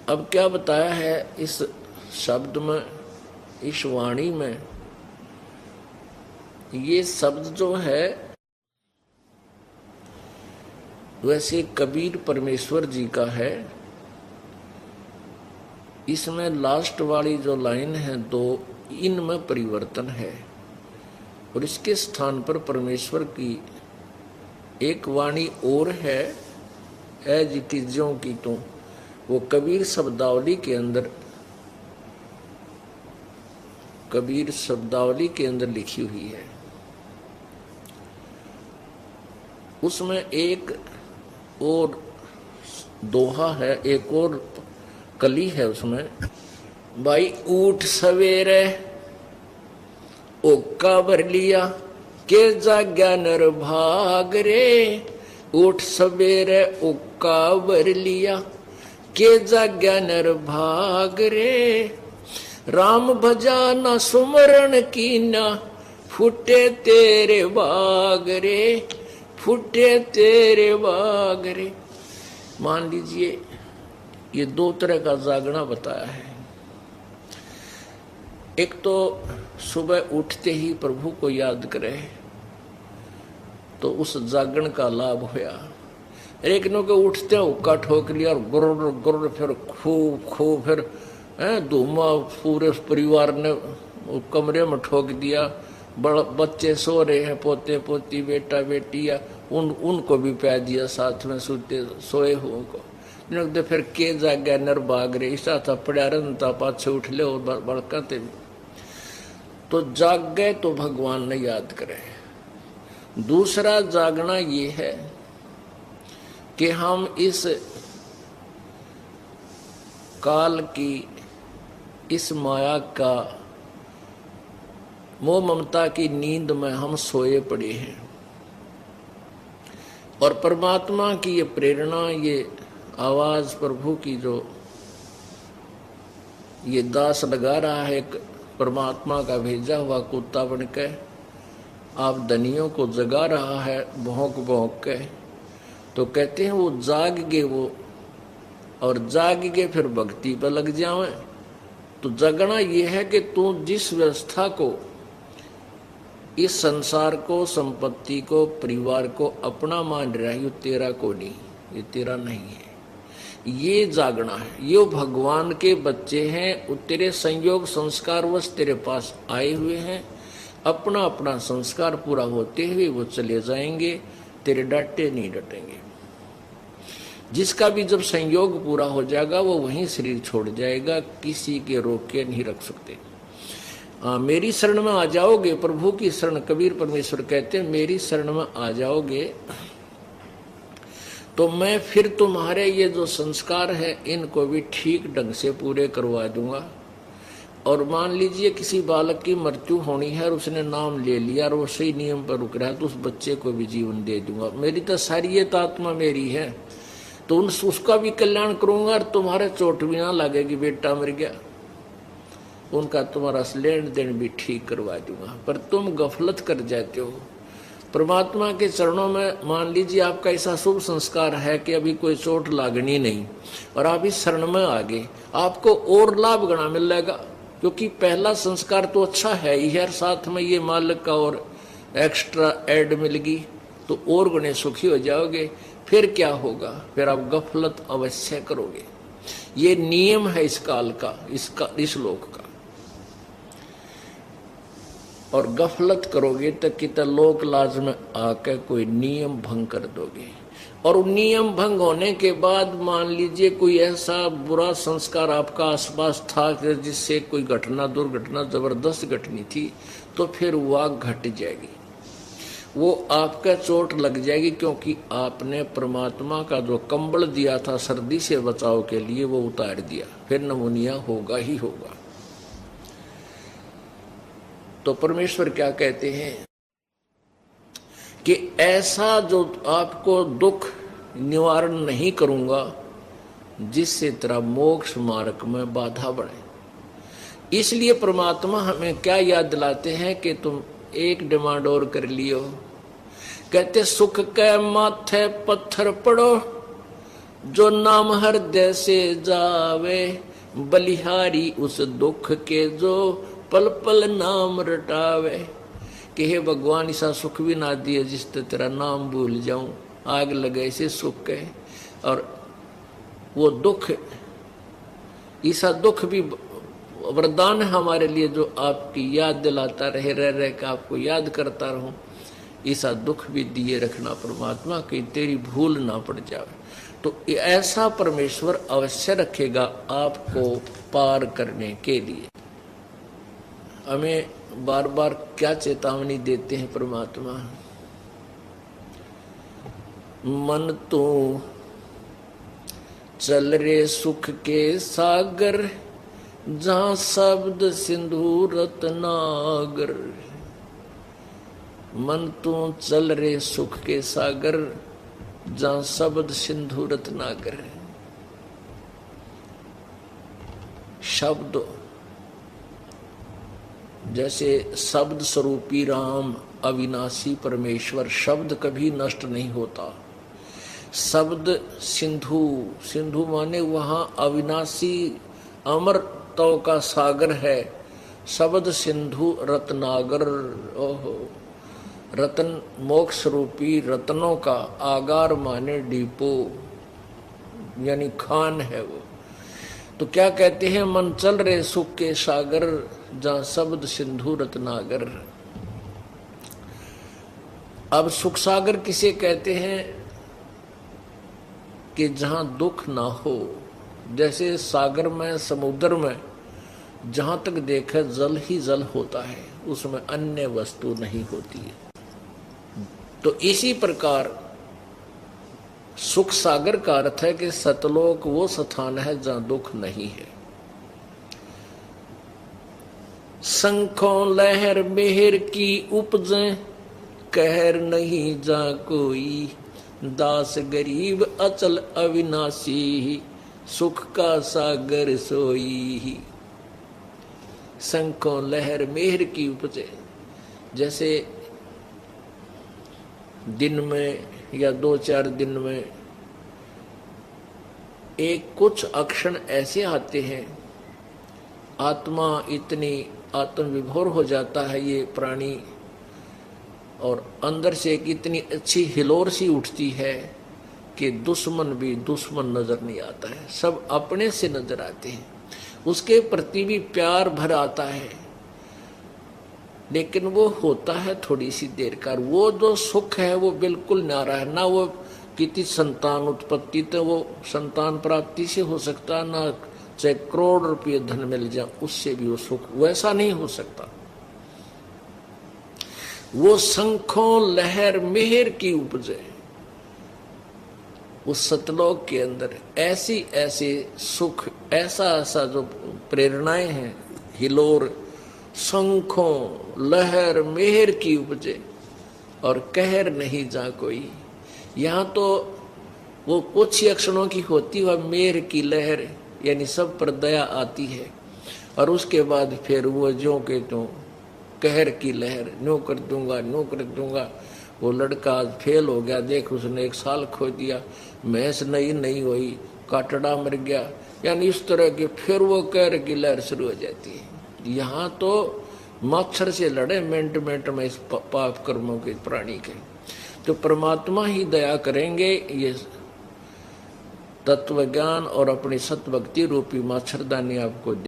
अब क्या बताया है इस शब्द में, इस वाणी में? ये शब्द जो है वैसे कबीर परमेश्वर जी का है। इसमें लास्ट वाली जो लाइन है दो, इनमें परिवर्तन है और इसके स्थान पर परमेश्वर की एक वाणी और है, एज इट इज ज्यों की त्यों। वो कबीर शब्दावली के अंदर, कबीर शब्दावली के अंदर लिखी हुई है। उसमें एक और दोहा है, एक और कली है उसमें। भाई ऊठ सवेरे ओका भर लिया के जाग्या नर भाग रे। ऊठ सवेरे ओका भर लिया के जाग्या नर भाग रे। राम भजा न सुमरण की ना फूटे तेरे बाग रे, फूटे तेरे बाग रे। मान लीजिए ये दो तरह का जागना बताया है। एक तो सुबह उठते ही प्रभु को याद करे तो उस जागरण का लाभ होया। एक नो के उठते हुक्का ठोक लिया और गुर्र गुर्र, फिर खूब खूब, फिर धूमा पूरे परिवार ने कमरे में ठोक दिया। बच्चे सो रहे हैं, पोते पोती बेटा बेटी, या उनको भी प्यार दिया साथ में सोते सोए हुए को। फिर के जाग्या नर भाग रे, ईसा था पड़ा रहा पाछे उठ ले और बड़काते। तो जाग गए तो भगवान ने याद करे। दूसरा जागना ये है कि हम इस काल की, इस माया का, मोह ममता की नींद में हम सोए पड़े हैं और परमात्मा की ये प्रेरणा, ये आवाज प्रभु की जो ये दास लगा रहा है, परमात्मा का भेजा हुआ कुत्ता बनके आप धनियों को जगा रहा है भौंक भौंक के। तो कहते हैं वो जाग गए, वो और जाग के फिर भक्ति पर लग जावे। तो जगना ये है कि तू जिस व्यवस्था को, इस संसार को, संपत्ति को, परिवार को अपना मान रहा है, ये तेरा को नहीं, ये तेरा नहीं है। ये जागना है। ये भगवान के बच्चे हैं, वो तेरे संयोग संस्कारवश तेरे पास आए हुए हैं। अपना अपना संस्कार पूरा होते हुए वो चले जाएंगे, तेरे डांटे नहीं डटेंगे। जिसका भी जब संयोग पूरा हो जाएगा वो वहीं शरीर छोड़ जाएगा, किसी के रोक के नहीं रख सकते। मेरी शरण में आ जाओगे, प्रभु की शरण, कबीर परमेश्वर कहते हैं मेरी शरण में आ जाओगे तो मैं फिर तुम्हारे ये जो संस्कार है इनको भी ठीक ढंग से पूरे करवा दूंगा। और मान लीजिए किसी बालक की मृत्यु होनी है और उसने नाम ले लिया और वो सही नियम पर रुक रहा है तो उस बच्चे को भी जीवन दे दूंगा। मेरी तो सारी ये आत्मा मेरी है, तो उसका भी कल्याण करूंगा और तुम्हारे चोट भी ना लगेगी बेटा मर गया, उनका तुम्हारा लेन देन भी ठीक करवा दूंगा। पर तुम गफलत कर जाते हो परमात्मा के चरणों में। मान लीजिए आपका ऐसा शुभ संस्कार है कि अभी कोई चोट लागनी नहीं और आप इस शरण में आ गए, आपको और लाभ गणा मिल जाएगा, क्योंकि पहला संस्कार तो अच्छा है ही है, साथ में ये मालिक का और एक्स्ट्रा ऐड मिल गई तो और गुणे सुखी हो जाओगे। फिर क्या होगा, फिर आप गफलत अवश्य करोगे। ये नियम है इस काल का, इस लोक का। और गफलत करोगे तो कितना लोक लाज में आकर कोई नियम भंग कर दोगे। और नियम भंग होने के बाद मान लीजिए कोई ऐसा बुरा संस्कार आपका आसपास था जिससे कोई घटना, दुर्घटना जबरदस्त घटनी थी, तो फिर वह घट जाएगी, वो आपका चोट लग जाएगी, क्योंकि आपने परमात्मा का जो कंबल दिया था सर्दी से बचाव के लिए वो उतार दिया, फिर नमूनिया होगा ही होगा। तो परमेश्वर क्या कहते हैं कि ऐसा जो आपको दुख निवारण नहीं करूंगा जिससे तेरा मोक्ष मार्ग में बाधा बढ़े। इसलिए परमात्मा हमें क्या याद दिलाते हैं कि तुम एक डिमांड और कर लियो। कहते सुख के माथे पत्थर पड़ो, जो नाम हृदय से जावे, बलिहारी उस दुख के जो पल पल नाम रटावे। कि हे भगवान, ऐसा सुख भी ना दिए जिससे तेरा नाम भूल जाऊं, आग लगे से सुख है। और वो दुख, ऐसा दुख भी वरदान है हमारे लिए, जो आपकी याद दिलाता रहे, रह रह के आपको याद करता रहूं। ऐसा दुख भी दिए रखना परमात्मा, कि तेरी भूल ना पड़ जाए। तो ऐसा परमेश्वर अवश्य रखेगा आपको पार करने के लिए। हमें बार बार क्या चेतावनी देते हैं परमात्मा? मन तो चल रे सुख के सागर, जहां शब्द सिंधु रत्नागर। मन तो चल रे सुख के सागर, जहां शब्द सिंधु रत्नागर। शब्द जैसे शब्द स्वरूपी राम, अविनाशी परमेश्वर, शब्द कभी नष्ट नहीं होता। शब्द सिंधु, सिंधु माने वहां अविनाशी अमरत्व का सागर है। शब्द सिंधु रत्नागर, ओहो, रतन मोक्ष रूपी रत्नों का आगार माने डिपो, यानी खान है वो। तो क्या कहते हैं? मन चल रहे सुख के सागर, जहां शब्द सिंधु रत्नागर। अब सुख सागर किसे कहते हैं? कि जहां दुख ना हो। जैसे सागर में, समुद्र में जहां तक देखे जल ही जल होता है, उसमें अन्य वस्तु नहीं होती है। तो इसी प्रकार सुख सागर का अर्थ है कि सतलोक वो स्थान है जहां दुख नहीं है। शंखों लहर मेहर की उपजे, कहर नहीं जा कोई। दास गरीब अचल अविनाशी, सुख का सागर सोई। शंखों लहर मेहर की उपजे, जैसे दिन में या 2-4 दिन में एक कुछ अक्षण ऐसे आते हैं, आत्मा इतनी आत्म विभोर हो जाता है ये प्राणी, और अंदर से एक इतनी अच्छी हिलोर सी उठती है कि दुश्मन भी दुश्मन नजर नहीं आता है, सब अपने से नजर आते हैं। उसके प्रति भी प्यार भर आता है, लेकिन वो होता है थोड़ी सी देर का। वो जो सुख है वो बिल्कुल न्यारा है। ना वो कितनी संतान उत्पत्ति, तो वो संतान प्राप्ति से हो सकता, ना चाहे करोड़ रुपये धन मिल जाए उससे भी वो सुख वैसा नहीं हो सकता। वो शंखों लहर मेहर की उपजे, उस सतलोक के अंदर ऐसी ऐसे सुख, ऐसा ऐसा जो प्रेरणाएं हैं, हिलोर, शंखों लहर मेहर की उपजे, और कहर नहीं जा कोई। यहाँ तो वो कुछ ही अक्षरों की होती है मेहर की लहर, यानी सब पर दया आती है, और उसके बाद फिर वो ज्यों के त्यों कहर की लहर, न्यों कर दूंगा न्यों कर दूंगा। वो लड़का आज फेल हो गया, देख उसने 1 साल खो दिया, भैंस नहीं हुई, काटड़ा मर गया, यानी इस तरह के फिर वो कहर की लहर शुरू हो जाती है। यहाँ तो मच्छर से लड़े मिनट में इस पाप कर्मों के प्राणी के। तो परमात्मा ही दया करेंगे, ये तत्व ज्ञान और अपनी सत भक्ति रूपी मच्छरदानी आपको